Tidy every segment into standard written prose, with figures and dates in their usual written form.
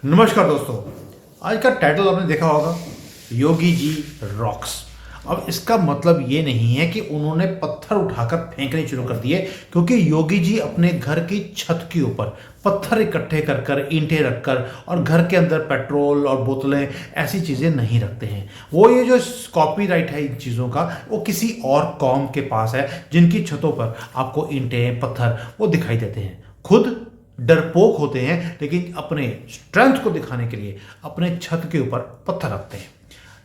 नमस्कार दोस्तों। आज का टाइटल आपने देखा होगा, योगी जी रॉक्स। अब इसका मतलब ये नहीं है कि उन्होंने पत्थर उठाकर फेंकने शुरू कर दिए, क्योंकि योगी जी अपने घर की छत के ऊपर पत्थर इकट्ठे कर कर, ईंटें रखकर और घर के अंदर पेट्रोल और बोतलें ऐसी चीज़ें नहीं रखते हैं। वो ये जो कॉपीराइट है इन चीज़ों का, वो किसी और कौम के पास है जिनकी छतों पर आपको ईंटें पत्थर वो दिखाई देते हैं। खुद डरपोक होते हैं, लेकिन अपने स्ट्रेंथ को दिखाने के लिए अपने छत के ऊपर पत्थर रखते हैं।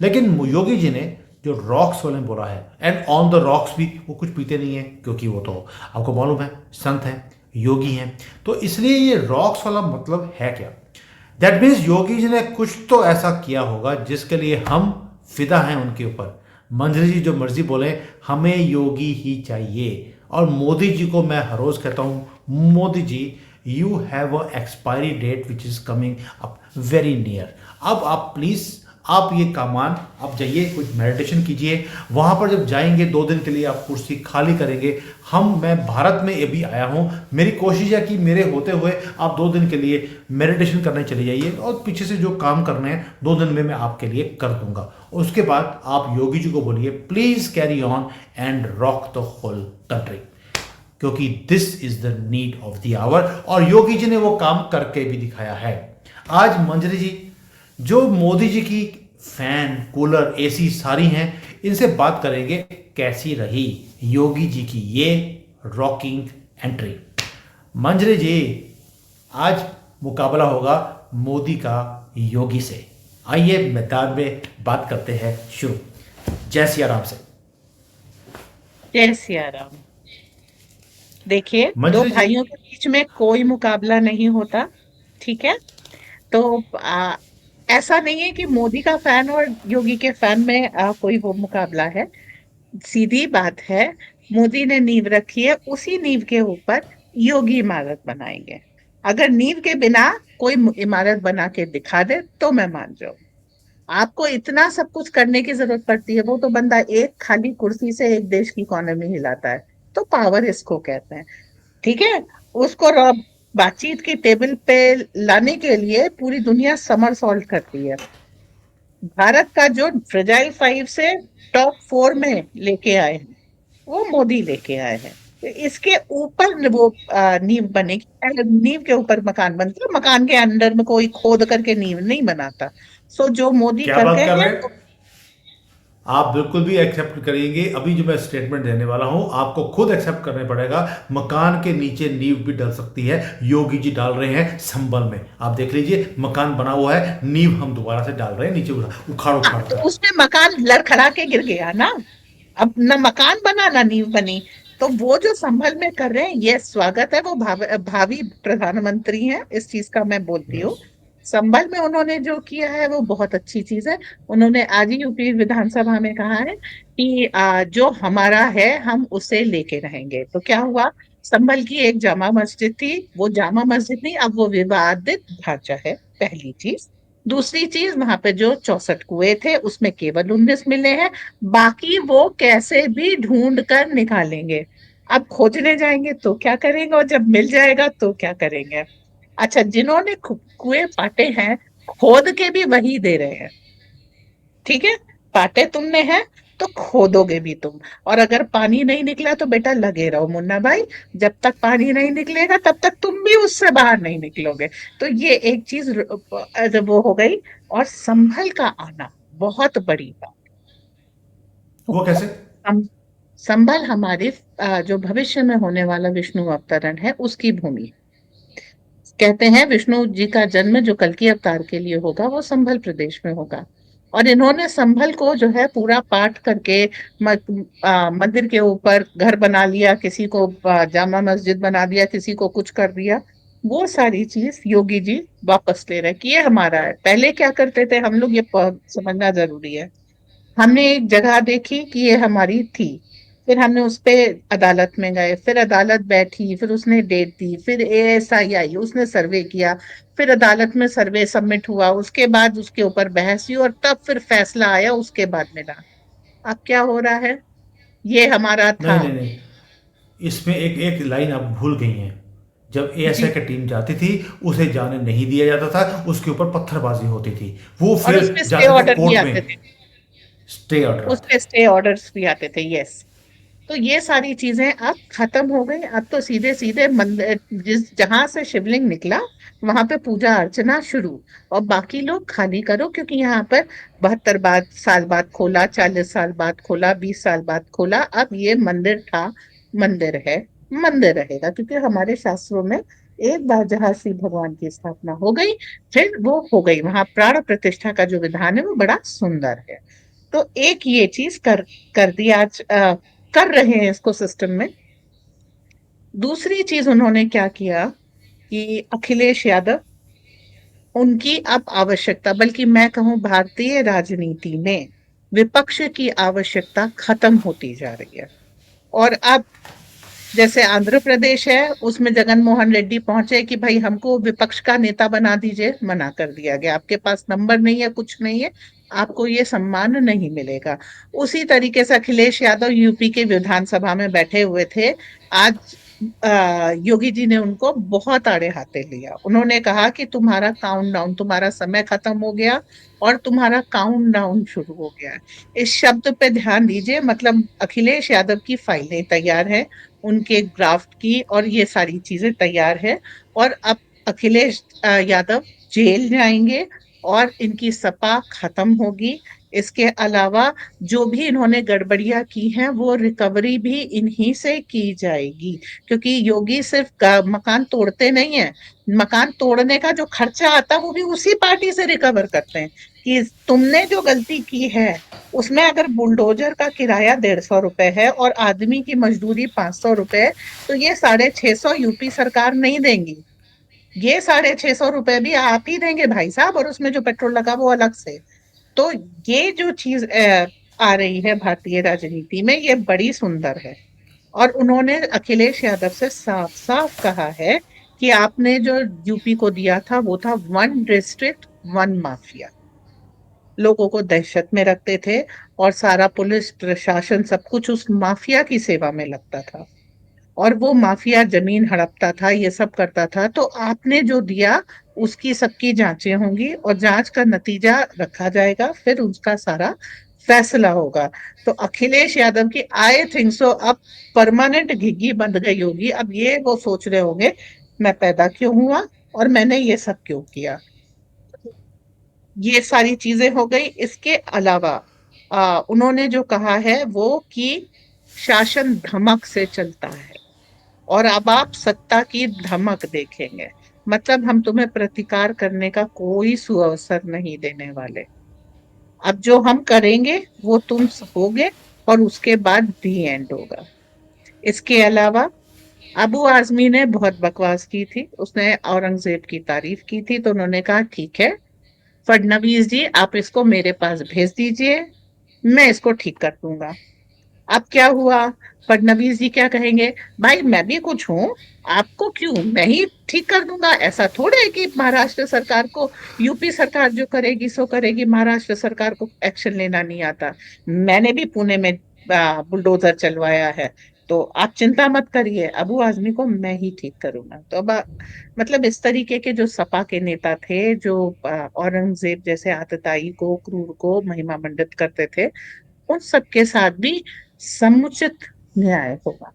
लेकिन योगी जी ने जो रॉक्स वाले बोला है, एंड ऑन द रॉक्स भी वो कुछ पीते नहीं है, क्योंकि वो तो आपको मालूम है संत हैं, योगी हैं। तो इसलिए ये रॉक्स वाला मतलब है क्या? दैट मीन्स योगी जी ने कुछ तो ऐसा किया होगा जिसके लिए हम फिदा हैं उनके ऊपर। मंजरी जी जो मर्जी बोले, हमें योगी ही चाहिए। और मोदी जी को मैं हर रोज कहता हूं, Modi ji you have a expiry date which is coming up very near. अब आप प्लीज आप ये कामान आप जाइए, कुछ मेडिटेशन कीजिए। वहां पर जब जाएंगे 2 दिन के लिए आप कुर्सी खाली करेंगे। मैं भारत में अभी आया हूं, मेरी कोशिश है कि मेरे होते हुए आप 2 दिन के लिए मेडिटेशन करने चले जाइए, और पीछे से जो काम करने हैं 2 दिन में मैं आपके लिए कर दूंगा। उसके बाद आप योगी जी को बोलिए, please carry on and rock the whole country, क्योंकि this is the need of the hour. और योगी जी ने वो काम करके भी दिखाया है। आज मंजरी जी जो मोदी जी की फैन, कूलर, एसी सारी हैं, इनसे बात करेंगे कैसी रही योगी जी की ये रॉकिंग एंट्री। मंजरी जी, आज मुकाबला होगा मोदी का योगी से। आइए मैदान में बात करते हैं शुरू। जय सिया राम से। जय सिया राम। देखिए, दो मंजरी जी। भाइयों के बीच में कोई मुकाबला नहीं होता। ठीक है। तो ऐसा नहीं है कि मोदी का फैन और योगी के फैन में कोई वो मुकाबला है। सीधी बात है। मोदी ने नींव रखी है, उसी नींव के ऊपर योगी इमारत बनाएंगे। अगर नींव के बिना कोई इमारत बना के दिखा दे तो मैं मान जाऊं। आपको इतना सब कुछ करने की जरूरत पड़ती है? वो तो बंदा एक खाली कुर्सी से एक देश की इकोनॉमी हिलाता है। तो पावर इसको कहते हैं। ठीक है। उसको बातचीत की टेबल पे लाने के लिए पूरी दुनिया समर सॉल्ट करती है। भारत का जो फ्रेजाइल 5 से टॉप 4 में लेके आए हैं, वो मोदी लेके आए हैं। तो इसके ऊपर वो नींव बनेगी। नींव के ऊपर मकान बनता है, मकान के अंदर में कोई खोद करके नींव नहीं बनाता। सो जो मोदी क्या कर बात गए कर हैं रहे हैं? आप बिल्कुल भी एक्सेप्ट करेंगे? अभी जो मैं स्टेटमेंट देने वाला हूं, आपको खुद एक्सेप्ट करना पड़ेगा। मकान के नीचे नींव भी डल सकती है। योगी जी डाल रहे हैं संभल में, आप देख लीजिए, मकान बना हुआ है, नींव हम दोबारा से डाल रहे हैं नीचे, उखाड़ उखाड़ तो कर। उसमें मकान लड़खड़ा के गिर गया ना। अब ना मकान बना ना नींव बनी। तो वो जो संभल में कर रहे हैं, ये स्वागत है। वो भावी प्रधानमंत्री हैं, इस चीज का मैं बोलती हूँ। यस। संभल में उन्होंने जो किया है वो बहुत अच्छी चीज है। उन्होंने आज ही यूपी विधानसभा में कहा है कि जो हमारा है हम उसे लेके रहेंगे। तो क्या हुआ? संभल की एक जामा मस्जिद थी, वो जामा मस्जिद नहीं, अब वो विवादित ढांचा है, पहली चीज। दूसरी चीज, वहां पे जो 64 कुएं थे उसमें केवल 19 मिले हैं। बाकी वो कैसे भी ढूंढ कर निकालेंगे। अब खोजने जाएंगे तो क्या करेंगे, और जब मिल जाएगा तो क्या करेंगे? अच्छा, जिन्होंने कुएं पाटे हैं, खोद के भी वही दे रहे हैं। ठीक है। पाटे तुमने हैं तो खोदोगे भी तुम। और अगर पानी नहीं निकला तो बेटा लगे रहो मुन्ना भाई। जब तक पानी नहीं निकलेगा तब तक तुम भी उससे बाहर नहीं निकलोगे। तो ये एक चीज वो हो गई। और संभल का आना बहुत बड़ी बात। वो कैसे? हम संभल हमारे जो भविष्य में होने वाला विष्णु अवतरण है उसकी भूमि। कहते हैं विष्णु जी का जन्म जो कल्कि अवतार के लिए होगा वो संभल प्रदेश में होगा। और इन्होंने संभल को जो है पूरा पाठ करके मंदिर के ऊपर घर बना लिया, किसी को जामा मस्जिद बना दिया, किसी को कुछ कर दिया। वो सारी चीज योगी जी वापस ले रहे हैं कि ये हमारा है। पहले क्या करते थे हम लोग, ये समझना जरूरी है। हमने एक जगह देखी कि ये हमारी थी, फिर हमने उस पे अदालत में गए, फिर अदालत बैठी, फिर उसने डेट दी, फिर एएसआई आई, उसने सर्वे किया, फिर अदालत में सर्वे सबमिट हुआ, उसके बाद उसके ऊपर बहस हुई, और तब फिर फैसला आया, उसके बाद मिला। अब क्या हो रहा है? ये हमारा था। नहीं नहीं नहीं, इसमें एक एक लाइन आप भूल गई हैं। जब एएसआई जी। की टीम जाती थी उसे जाने नहीं दिया जाता था, उसके ऊपर पत्थरबाजी होती थी, वो और फिर उसपे स्टे जाते थे ऑर्डर भी कोर्ट आते में। थे। स्टे ऑर्डर उस आता पे स्टे ऑर्डर्स भी आते थे, यस। तो ये सारी चीजें अब खत्म हो गई। अब तो सीधे सीधे मंदिर, जिस जहां से शिवलिंग निकला वहां पे पूजा अर्चना शुरू, और बाकी लोग खाली करो, क्योंकि यहाँ पर 72 साल बाद खोला, 40 साल बाद खोला, 20 साल बाद खोला, अब ये मंदिर था, मंदिर है, मंदिर रहेगा, क्योंकि हमारे शास्त्रों में एक बार जहाँ श्री भगवान की स्थापना हो गई, फिर वो हो गई। वहां प्राण प्रतिष्ठा का जो विधान है वो बड़ा सुंदर है। तो एक ये चीज कर दी आज, कर रहे हैं इसको सिस्टम में। दूसरी चीज उन्होंने क्या किया कि अखिलेश यादव, उनकी अब आवश्यकता, बल्कि मैं कहूं भारतीय राजनीति में विपक्ष की आवश्यकता खत्म होती जा रही है। और अब जैसे आंध्र प्रदेश है, उसमें जगन मोहन रेड्डी पहुंचे कि भाई हमको विपक्ष का नेता बना दीजिए, मना कर दिया गया, आपके पास नंबर नहीं है, कुछ नहीं है, आपको ये सम्मान नहीं मिलेगा। उसी तरीके से अखिलेश यादव यूपी के विधानसभा में बैठे हुए थे। आज योगी जी ने उनको बहुत आड़े हाथे लिया। उन्होंने कहा कि तुम्हारा काउंटडाउन, तुम्हारा समय खत्म हो गया और तुम्हारा काउंटडाउन शुरू हो गया। इस शब्द पे ध्यान दीजिए, मतलब अखिलेश यादव की फाइलें तैयार है, उनके ड्राफ्ट की, और ये सारी चीजें तैयार है। और अब अखिलेश यादव जेल जाएंगे और इनकी सपा खत्म होगी। इसके अलावा जो भी इन्होंने गड़बड़ियां की हैं वो रिकवरी भी इन्हीं से की जाएगी, क्योंकि योगी सिर्फ मकान तोड़ते नहीं है, मकान तोड़ने का जो खर्चा आता है वो भी उसी पार्टी से रिकवर करते हैं। कि तुमने जो गलती की है उसमें अगर बुलडोजर का किराया 150 रुपए है और आदमी की मजदूरी 500 रुपए है, तो ये 650 यूपी सरकार नहीं देंगी, ये 650 रुपए भी आप ही देंगे भाई साहब, और उसमें जो पेट्रोल लगा वो अलग से। तो ये जो चीज आ रही है भारतीय राजनीति में, ये बड़ी सुंदर है। और उन्होंने अखिलेश यादव से साफ साफ कहा है कि आपने जो यूपी को दिया था वो था वन डिस्ट्रिक्ट वन माफिया, लोगों को दहशत में रखते थे, और सारा पुलिस प्रशासन सब कुछ उस माफिया की सेवा में लगता था, और वो माफिया जमीन हड़पता था, ये सब करता था। तो आपने जो दिया उसकी सबकी जांचें होंगी और जांच का नतीजा रखा जाएगा, फिर उसका सारा फैसला होगा। तो अखिलेश यादव की आई थिंक सो अब परमानेंट घिघी बंध गई होगी। अब ये वो सोच रहे होंगे मैं पैदा क्यों हुआ और मैंने ये सब क्यों किया। ये सारी चीजें हो गई। इसके अलावा उन्होंने जो कहा है वो कि शासन धमक से चलता है, और अब आप सत्ता की धमक देखेंगे, मतलब हम तुम्हें प्रतिकार करने का कोई सुअवसर नहीं देने वाले। अब जो हम करेंगे वो तुम होगे, और उसके बाद दी एंड होगा। इसके अलावा अबू आजमी ने बहुत बकवास की थी, उसने औरंगजेब की तारीफ की थी, तो उन्होंने कहा ठीक है फडणवीस जी, आप इसको मेरे पास भेज दीजिए, मैं इसको ठीक कर दूंगा। अब क्या हुआ, फडणवीस जी क्या कहेंगे, भाई मैं भी कुछ हूं, आपको क्यों, मैं ही ठीक कर दूंगा। ऐसा थोड़े है कि महाराष्ट्र सरकार को, यूपी सरकार जो करेगी सो करेगी, महाराष्ट्र सरकार को एक्शन लेना नहीं आता। मैंने भी पुणे में बुलडोजर चलवाया है, तो आप चिंता मत करिए, अबू आजमी को मैं ही ठीक करूंगा। तो अब मतलब इस तरीके के जो सपा के नेता थे, जो औरंगजेब जैसे आतताई को, क्रूर को महिमा मंडित करते थे, उन सबके साथ भी समुचित न्याय होगा।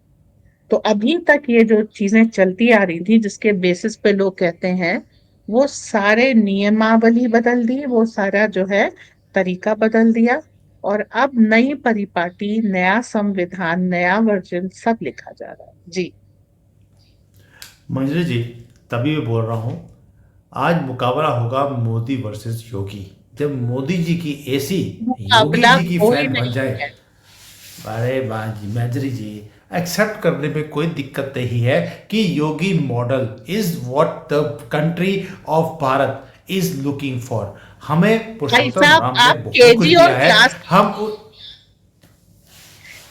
तो अभी तक ये जो चीजें चलती आ रही थी जिसके बेसिस पे लोग कहते हैं, वो सारे नियमावली बदल दी, वो सारा जो है तरीका बदल दिया, और अब नई परिपाटी, नया संविधान, नया वर्जन सब लिखा जा रहा है। जी। मंजरी जी, तभी मैं बोल रहा हूँ, आज मुकाबला होगा मोदी वर्सेस योगी। जब मोदी जी की एसी योगी मुकाबला जी की कोई फैन बन नहीं जाए। है। अरे मंजरी जी, एक्सेप्ट करने में कोई दिक्कत नहीं है कि Yogi model is what the country of Bharat is looking for. हमें भाई पुरुषोत्तम साहब, राम ने आप बहुत कुछ दिया है। हम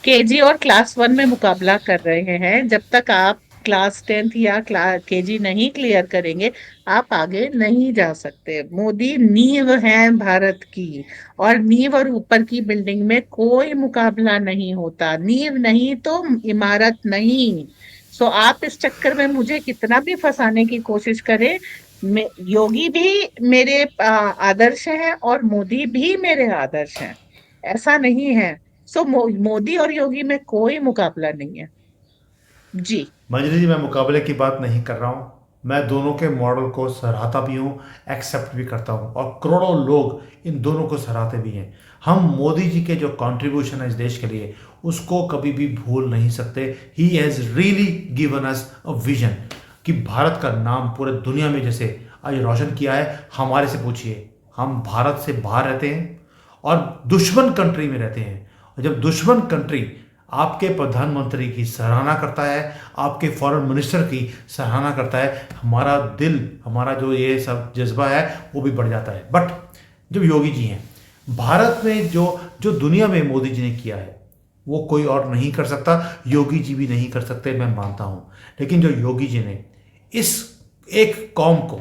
केजी और क्लास 1 में मुकाबला कर रहे हैं, जब तक आप क्लास 10th या क्लास केजी नहीं क्लियर करेंगे आप आगे नहीं जा सकते। मोदी नींव है भारत की, और नींव और ऊपर की बिल्डिंग में कोई मुकाबला नहीं होता। नींव नहीं तो इमारत नहीं। सो आप इस चक्कर में मुझे कितना भी फंसाने की कोशिश करें, योगी भी मेरे आदर्श हैं और मोदी भी मेरे आदर्श हैं, ऐसा नहीं है। सो मोदी और योगी में कोई मुकाबला नहीं है। जी। मंजरी जी, मैं मुकाबले की बात नहीं कर रहा हूँ। मैं दोनों के मॉडल को सराहता भी हूँ, एक्सेप्ट भी करता हूँ, और करोड़ों लोग इन दोनों को सराहते भी हैं। हम मोदी जी के जो कंट्रीब्यूशन है इस देश के लिए, उसको कभी भी भूल नहीं सकते। He has really given us a vision कि भारत का नाम पूरे दुनिया में जैसे आज रोशन किया है। हमारे से पूछिए, हम भारत से बाहर रहते हैं और दुश्मन कंट्री में रहते हैं, और जब दुश्मन कंट्री आपके प्रधानमंत्री की सराहना करता है, आपके फॉरेन मिनिस्टर की सराहना करता है, हमारा दिल, हमारा जो ये सब जज्बा है वो भी बढ़ जाता है। बट जब योगी जी हैं, भारत में जो जो दुनिया में मोदी जी ने किया है वो कोई और नहीं कर सकता, योगी जी भी नहीं कर सकते, मैं मानता हूँ। लेकिन जो योगी जी ने इस एक कौम को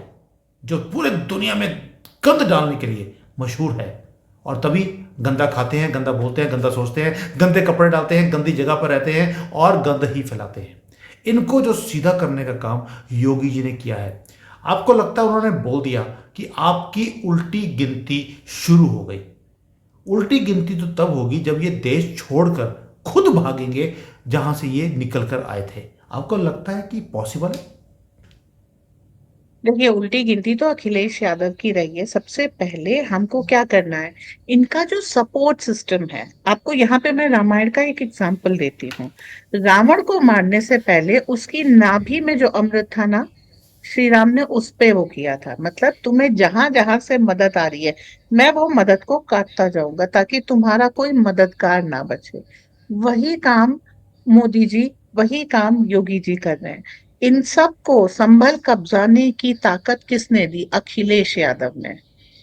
जो पूरे दुनिया में गंद डालने के लिए मशहूर है, और तभी गंदा खाते हैं, गंदा बोलते हैं, गंदा सोचते हैं, गंदे कपड़े डालते हैं, गंदी जगह पर रहते हैं और गंद ही फैलाते हैं, इनको जो सीधा करने का काम योगी जी ने किया है। आपको लगता है उन्होंने बोल दिया कि आपकी उल्टी गिनती शुरू हो गई। उल्टी गिनती तो तब होगी जब ये देश छोड़कर खुद भागेंगे जहां से ये निकल कर आए थे। आपको लगता है कि पॉसिबल है? देखिए, उल्टी गिनती तो अखिलेश यादव की रही है। सबसे पहले हमको क्या करना है, इनका जो सपोर्ट सिस्टम है, आपको यहाँ पे मैं रामायण का एक एग्जांपल देती हूँ। रावण को मारने से पहले उसकी नाभि में जो अमृत था ना, श्री राम ने उस पे वो किया था। मतलब तुम्हें जहां जहां से मदद आ रही है, मैं वो मदद को काटता जाऊंगा ताकि तुम्हारा कोई मददगार ना बचे। वही काम मोदी जी, वही काम योगी जी कर रहे हैं। इन सब को संभल कब्जाने की ताकत किसने दी? अखिलेश यादव ने।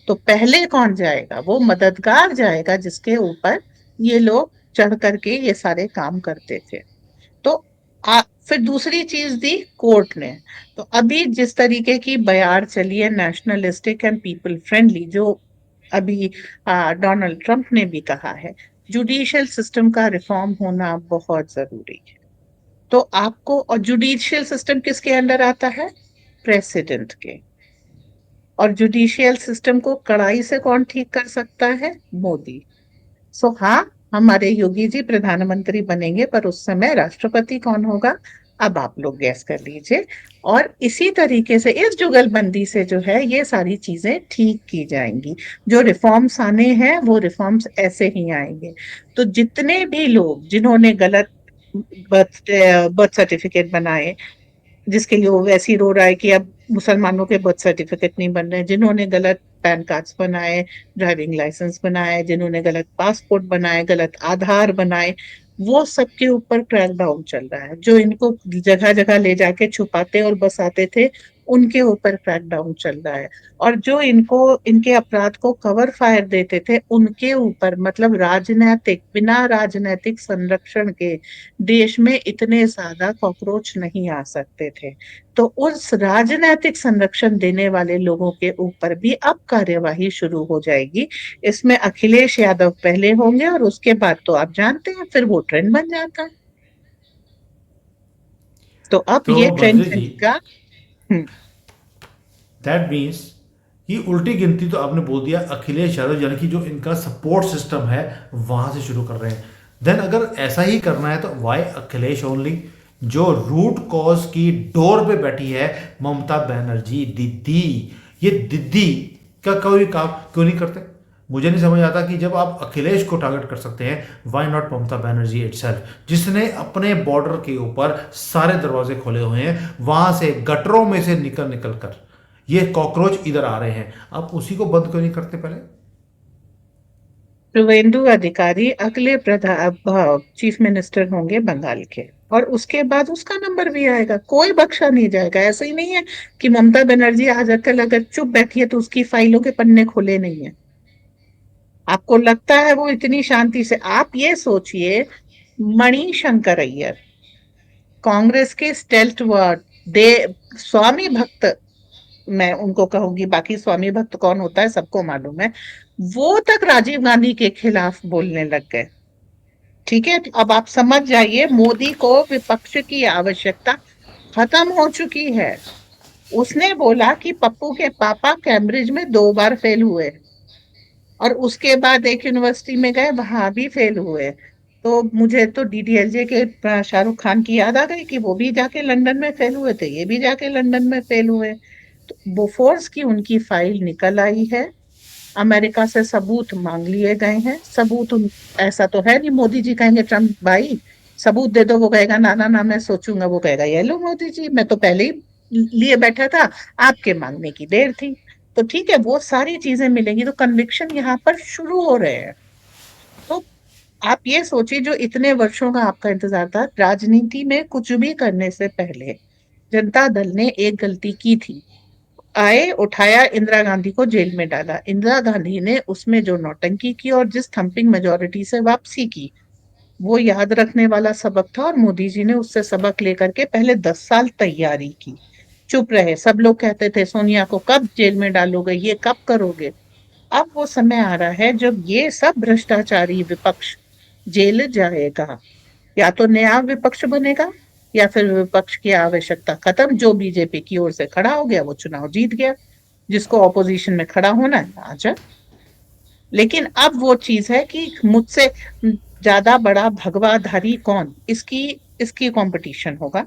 तो पहले कौन जाएगा? वो मददगार जाएगा जिसके ऊपर ये लोग चढ़ करके ये सारे काम करते थे। तो फिर दूसरी चीज दी कोर्ट ने। तो अभी जिस तरीके की बयार चली है नेशनलिस्टिक एंड पीपल फ्रेंडली, जो अभी डोनाल्ड ट्रंप ने भी कहा है, जुडिशियल सिस्टम का रिफॉर्म होना बहुत जरूरी है। तो आपको, और जुडिशियल सिस्टम किसके अंडर आता है? प्रेसिडेंट के। और जुडिशियल सिस्टम को कड़ाई से कौन ठीक कर सकता है? मोदी। सो हाँ, हमारे योगी जी प्रधानमंत्री बनेंगे, पर उस समय राष्ट्रपति कौन होगा? अब आप लोग गैस कर लीजिए। और इसी तरीके से इस जुगलबंदी से जो है ये सारी चीजें ठीक की जाएंगी। जो रिफॉर्म्स आने हैं वो रिफॉर्म्स ऐसे ही आएंगे। तो जितने भी लोग जिन्होंने गलत बर्थ बर्थ सर्टिफिकेट बनाए, जिसके लिए वो वैसे ही रो रहा है कि अब मुसलमानों के बर्थ सर्टिफिकेट नहीं बन रहे, जिन्होंने गलत पैन कार्ड्स बनाए, ड्राइविंग लाइसेंस बनाए, जिन्होंने गलत पासपोर्ट बनाए, गलत आधार बनाए, वो सबके ऊपर क्रैकडाउन चल रहा है। जो इनको जगह जगह ले जाके छुपाते और बसाते थे, उनके ऊपर क्रैकडाउन चल रहा है। और जो इनको, इनके अपराध को कवर फायर देते थे, उनके ऊपर, मतलब राजनैतिक, बिना राजनैतिक संरक्षण के देश में इतने ज्यादा कॉकरोच नहीं आ सकते थे। तो उस राजनैतिक संरक्षण देने वाले लोगों के ऊपर भी अब कार्यवाही शुरू हो जाएगी। इसमें अखिलेश यादव पहले होंगे और उसके बाद तो आप जानते हैं फिर वो ट्रेंड बन जाता है। तो अब तो ये ट्रेंड मंजरी जी, बनेगा। हम्म। दैट मीन्स ये उल्टी गिनती तो आपने बोल दिया अखिलेश यादव, यानी कि जो इनका सपोर्ट सिस्टम है वहां से शुरू कर रहे हैं। देन अगर ऐसा ही करना है तो वाई अखिलेश ओनली? जो रूट कॉज की डोर पे बैठी है ममता बनर्जी दीदी, ये दीदी का कोई काम क्यों नहीं करते? मुझे नहीं समझ आता कि जब आप अखिलेश को टारगेट कर सकते हैं, why not Mamata Banerjee itself, जिसने अपने बॉर्डर के ऊपर सारे दरवाजे खोले हुए हैं, वहां से गटरों में से निकल निकल कर ये कॉकरोच इधर आ रहे हैं, आप उसी को बंद क्यों नहीं करते पहले? शुभेंदु अधिकारी अगले प्रधान चीफ मिनिस्टर होंगे बंगाल के, और उसके बाद उसका नंबर भी आएगा। कोई बख्शा नहीं जाएगा। ऐसा ही नहीं है कि ममता बनर्जी आज कल अगर चुप बैठी है तो उसकी फाइलों के पन्ने खुले नहीं है। आपको लगता है वो इतनी शांति से? आप ये सोचिए, मणिशंकर अय्यर, कांग्रेस के स्टेल्थ वर्ड, दे स्वामी भक्त, मैं उनको कहूंगी, बाकी स्वामी भक्त कौन होता है सबको मालूम है, वो तक राजीव गांधी के खिलाफ बोलने लग गए। ठीक है, तो अब आप समझ जाइए, मोदी को विपक्ष की आवश्यकता खत्म हो चुकी है। उसने बोला कि पप्पू के पापा कैम्ब्रिज में 2 बार फेल हुए, और उसके बाद एक यूनिवर्सिटी में गए, वहां भी फेल हुए। तो मुझे तो डीडीएलजे के शाहरुख खान की याद आ गई कि वो भी जाके लंदन में फेल हुए थे, ये भी जाके लंदन में फेल हुए। तो बोफोर्स की उनकी फाइल निकल आई है, अमेरिका से सबूत मांग लिए गए हैं। ऐसा तो है नहीं मोदी जी कहेंगे ट्रम्प भाई सबूत दे दो, वो कहेगा ना ना ना मैं सोचूंगा, वो कहेगा ये लो मोदी जी मैं तो पहले ही लिए बैठा था, आपके मांगने की देर थी। तो ठीक है, वो सारी चीजें मिलेंगी, तो कन्विक्शन यहाँ पर शुरू हो रहे हैं। तो आप ये सोचिए, जो इतने वर्षों का आपका इंतजार था, राजनीति में कुछ भी करने से पहले जनता दल ने एक गलती की थी। आए, उठाया, इंदिरा गांधी को जेल में डाला। इंदिरा गांधी ने उसमें जो नौटंकी की और जिस थंपिंग मेजोरिटी से वापसी की, वो याद रखने वाला सबक था, और मोदी जी ने उससे सबक लेकर के पहले 10 साल तैयारी की। चुप रहे, सब लोग कहते थे सोनिया को कब जेल में डालोगे, ये कब करोगे। अब वो समय आ रहा है जब ये सब भ्रष्टाचारी विपक्ष जेल जाएगा। या तो नया विपक्ष बनेगा, या फिर विपक्ष की आवश्यकता खत्म, जो बीजेपी की ओर से खड़ा हो गया वो चुनाव जीत गया, जिसको ऑपोजिशन में खड़ा होना है आ जाए। लेकिन अब वो चीज है कि मुझसे ज्यादा बड़ा भगवाधारी कौन, इसकी इसकी कंपटीशन होगा।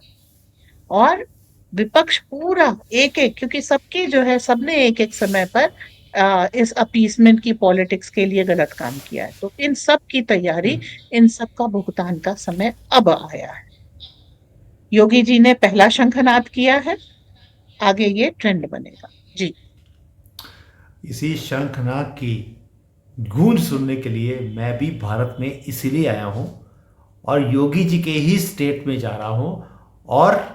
और विपक्ष पूरा एक एक, क्योंकि सबकी जो है, सबने एक एक समय पर इस अपीसमेंट की पॉलिटिक्स के लिए गलत काम किया है, तो इन सब की तैयारी, इन सब का भुगतान का समय अब आया है। योगी जी ने पहला शंखनाद किया है, आगे ये ट्रेंड बनेगा। जी। इसी शंखनाद की गूंज सुनने के लिए मैं भी भारत में इसीलिए आया हूँ, और योगी जी के ही स्टेट में जा रहा हूँ, और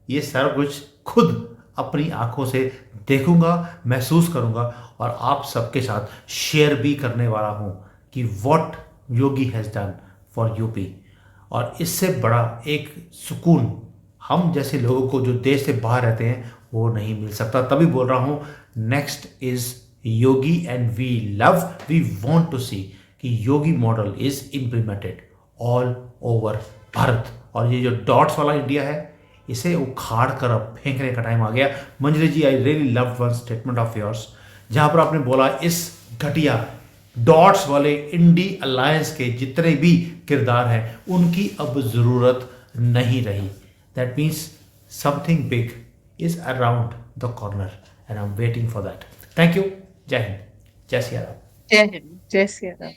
ये सारा कुछ खुद अपनी आंखों से देखूंगा, महसूस करूंगा, और आप सबके साथ शेयर भी करने वाला हूँ कि what Yogi has done for UP. और इससे बड़ा एक सुकून हम जैसे लोगों को जो देश से बाहर रहते हैं वो नहीं मिल सकता। तभी बोल रहा हूँ, next is Yogi, and we want to see कि Yogi model is implemented all over Bharat. और ये जो डॉट्स वाला इंडिया है, इसे उखाड़ कर अब फेंकने का टाइम आ गया। Manjari ji, I really love one statement of yours, जहां पर आपने बोला इस घटिया डॉट्स वाले इंडी अलायंस के जितने भी किरदार हैं उनकी अब जरूरत नहीं रही। That means something big is around the corner, and I am waiting for that. Thank you. जय हिंद, जय सिया राम। जय हिंद, जय श्री राम।